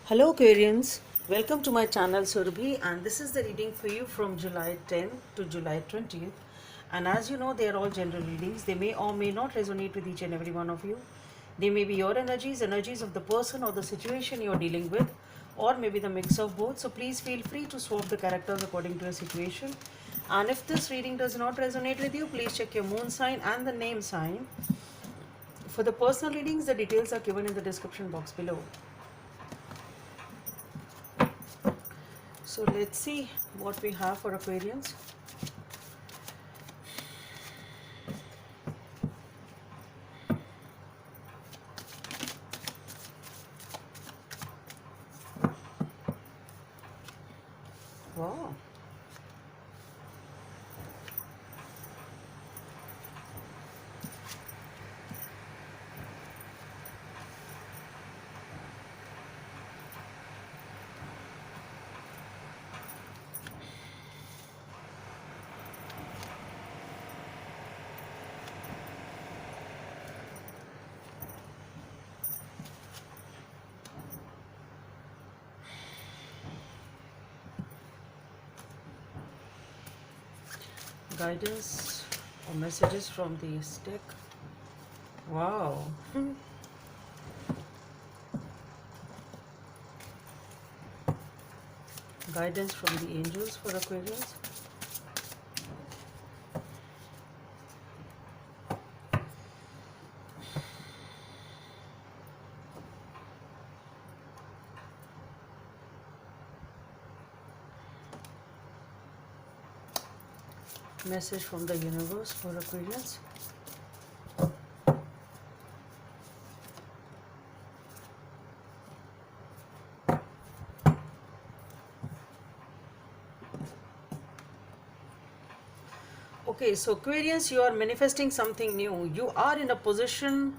Hello Aquarians, welcome to my channel Surabhi, and this is the reading for you from July 10th to July 20th. And as you know, they are all general readings. They may or may not resonate with each and every one of you. They may be your energies, energies of the person or the situation you are dealing with, or maybe the mix of both. So please feel free to swap the characters according to your situation. And if this reading does not resonate with you, please check your moon sign and the name sign. For the personal readings, the details are given in the description box below. So let's see what we have for Aquarians. Wow. Guidance or messages from the deck. Wow. Guidance from the angels for Aquarians. Message from the universe for Aquarians. Okay, so Aquarians, you are manifesting something new. You are in a position,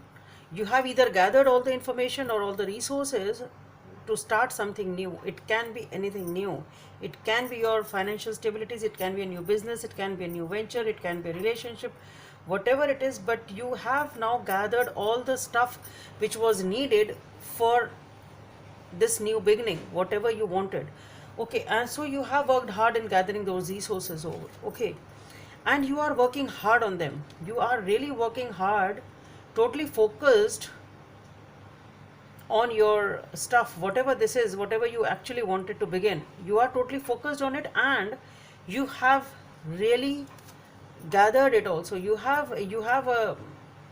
you have either gathered all the information or all the resources to start something new. It can be anything new. It can be your financial stabilities, it can be a new business, it can be a new venture, it can be a relationship, whatever it is, but you have now gathered all the stuff which was needed for this new beginning, whatever you wanted. Okay, and so you have worked hard in gathering those resources over. Okay, and you are working hard on them. You are really working hard, totally focused on your stuff, whatever this is, whatever you actually wanted to begin. You are totally focused on it, and you have really gathered it also. You have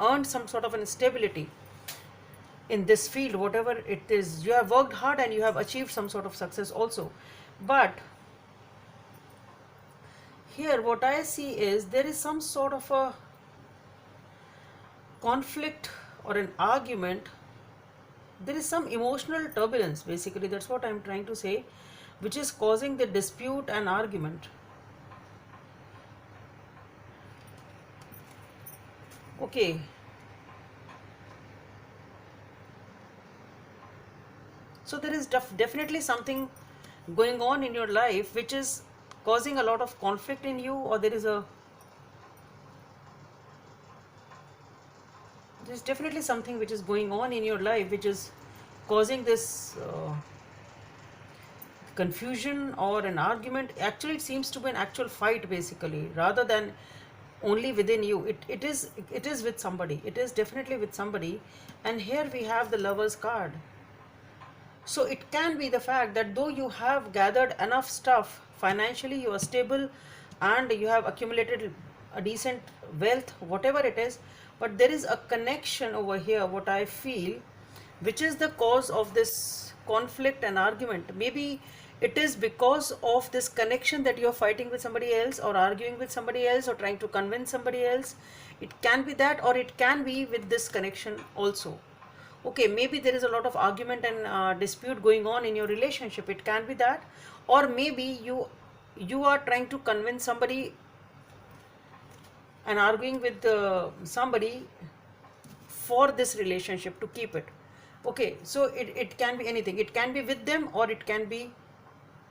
earned some sort of an stability in this field, whatever it is. You have worked hard and you have achieved some sort of success also. But here what I see is there is some sort of a conflict or an argument. There is some emotional turbulence, basically, that's what I'm trying to say, which is causing the dispute and argument. Okay, so there is definitely something going on in your life which is causing a lot of conflict in you, or there's definitely something which is going on in your life which is causing this confusion or an argument. Actually, it seems to be an actual fight, basically, rather than only within you. It is with somebody. It is definitely with somebody. And here we have the Lover's card. So it can be the fact that though you have gathered enough stuff financially, you are stable and you have accumulated a decent wealth, whatever it is, but there is a connection over here, what I feel, which is the cause of this conflict and argument. Maybe it is because of this connection that you're fighting with somebody else, or arguing with somebody else, or trying to convince somebody else. It can be that, or it can be with this connection also. Okay, maybe there is a lot of argument and dispute going on in your relationship. It can be that, or maybe you are trying to convince somebody and arguing with somebody for this relationship to keep it. Okay, so it can be anything. It can be with them or it can be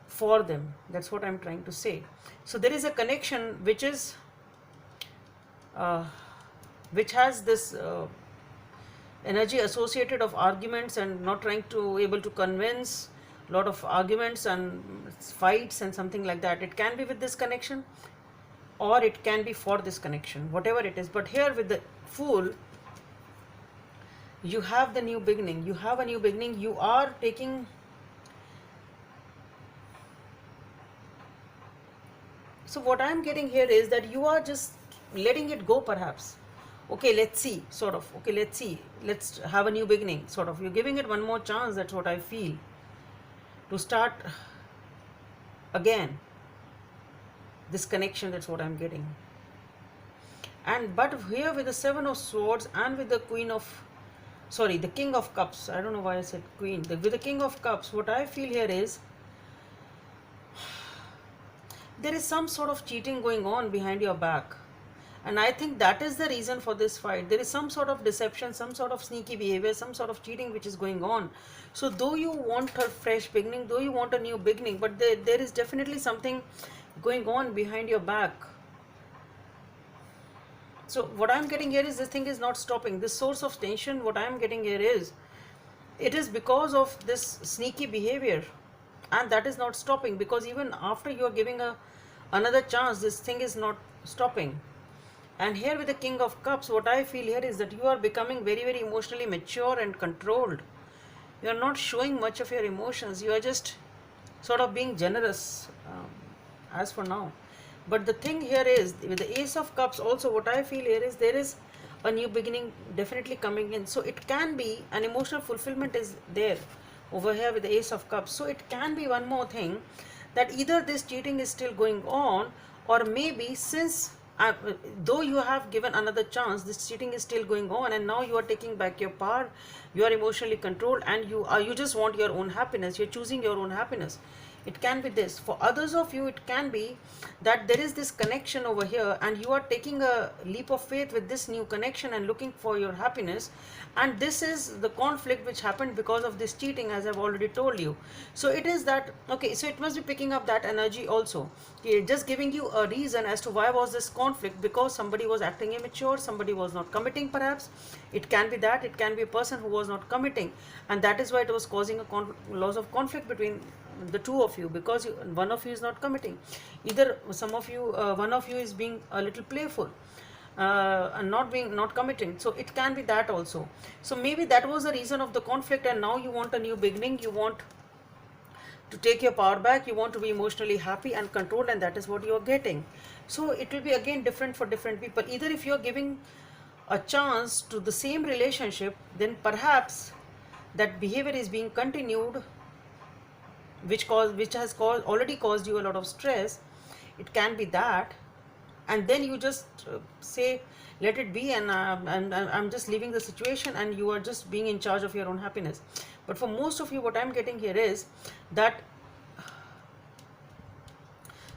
for them. That's what I'm trying to say. So there is a connection which has this energy associated of arguments and not trying to able to convince lot of arguments and fights and something like that. It can be with this connection, or it can be for this connection, whatever it is. But here with the Fool, you have the new beginning. You have a new beginning. You are taking, so what I'm getting here is that you are just letting it go, perhaps. Okay, let's see, sort of. Okay, let's see, let's have a new beginning, sort of. You're giving it one more chance. That's what I feel, to start again this connection. That's what I'm getting. And but here with the Seven of Swords and with the the King of Cups, I don't know why I said Queen. With the King of Cups, what I feel here is there is some sort of cheating going on behind your back. And I think that is the reason for this fight. There is some sort of deception, some sort of sneaky behavior, some sort of cheating which is going on. So though you want a fresh beginning, though you want a new beginning, but there is definitely something going on behind your back. So what I'm getting here is this thing is not stopping. This source of tension, what I'm getting here is, it is because of this sneaky behavior, and that is not stopping, because even after you are giving another chance, this thing is not stopping. And here with the King of Cups, what I feel here is that you are becoming very, very emotionally mature and controlled. You are not showing much of your emotions. You are just sort of being generous, as for now. But the thing here is, with the Ace of Cups also, what I feel here is there is a new beginning definitely coming in. So it can be an emotional fulfillment is there over here with the Ace of Cups. So it can be one more thing, that either this cheating is still going on, or maybe since though you have given another chance, this cheating is still going on, and now you are taking back your power. You are emotionally controlled, and you just want your own happiness. You're choosing your own happiness. It can be this. For others of you, it can be that there is this connection over here, and you are taking a leap of faith with this new connection and looking for your happiness. And this is the conflict which happened because of this cheating, as I've already told you. So it is that, okay, so it must be picking up that energy also. Okay, just giving you a reason as to why was this conflict, because somebody was acting immature, somebody was not committing perhaps. It can be that, it can be a person who was not committing, and that is why it was causing a loss of conflict between the two of you, because one of you is not committing. Either some of you, one of you is being a little playful, and not committing. So it can be that also. So maybe that was the reason of the conflict, and now you want a new beginning. You want to take your power back. You want to be emotionally happy and controlled, and that is what you are getting. So it will be again different for different people. Either if you are giving a chance to the same relationship, then perhaps that behavior is being continued, which has already caused you a lot of stress. It can be that, and then you just say let it be, and I'm just leaving the situation, and you are just being in charge of your own happiness. But for most of you, what I'm getting here is that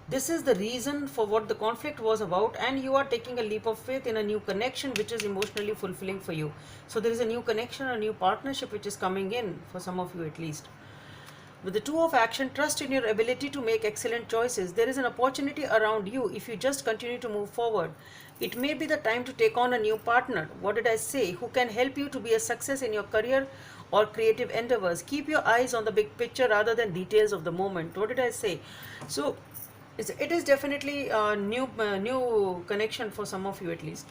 this is the reason for what the conflict was about, and you are taking a leap of faith in a new connection which is emotionally fulfilling for you. So there is a new connection, a new partnership which is coming in for some of you at least. With the Two of Action, trust in your ability to make excellent choices. There is an opportunity around you if you just continue to move forward. It may be the time to take on a new partner. What did I say? Who can help you to be a success in your career or creative endeavors. Keep your eyes on the big picture rather than details of the moment. What did I say? So it is definitely a new connection for some of you at least.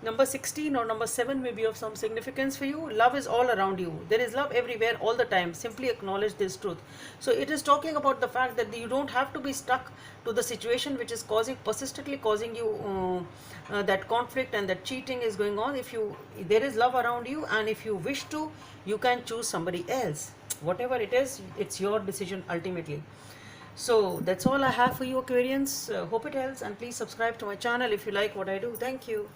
Number 16 or number 7 may be of some significance for you. Love is all around you. There is love everywhere all the time. Simply acknowledge this truth. So it is talking about the fact that you don't have to be stuck to the situation which is persistently causing you that conflict and that cheating is going on. There is love around you, and if you wish to, you can choose somebody else. Whatever it is, it's your decision ultimately. So that's all I have for you, Aquarians. Hope it helps, and please subscribe to my channel if you like what I do. Thank you.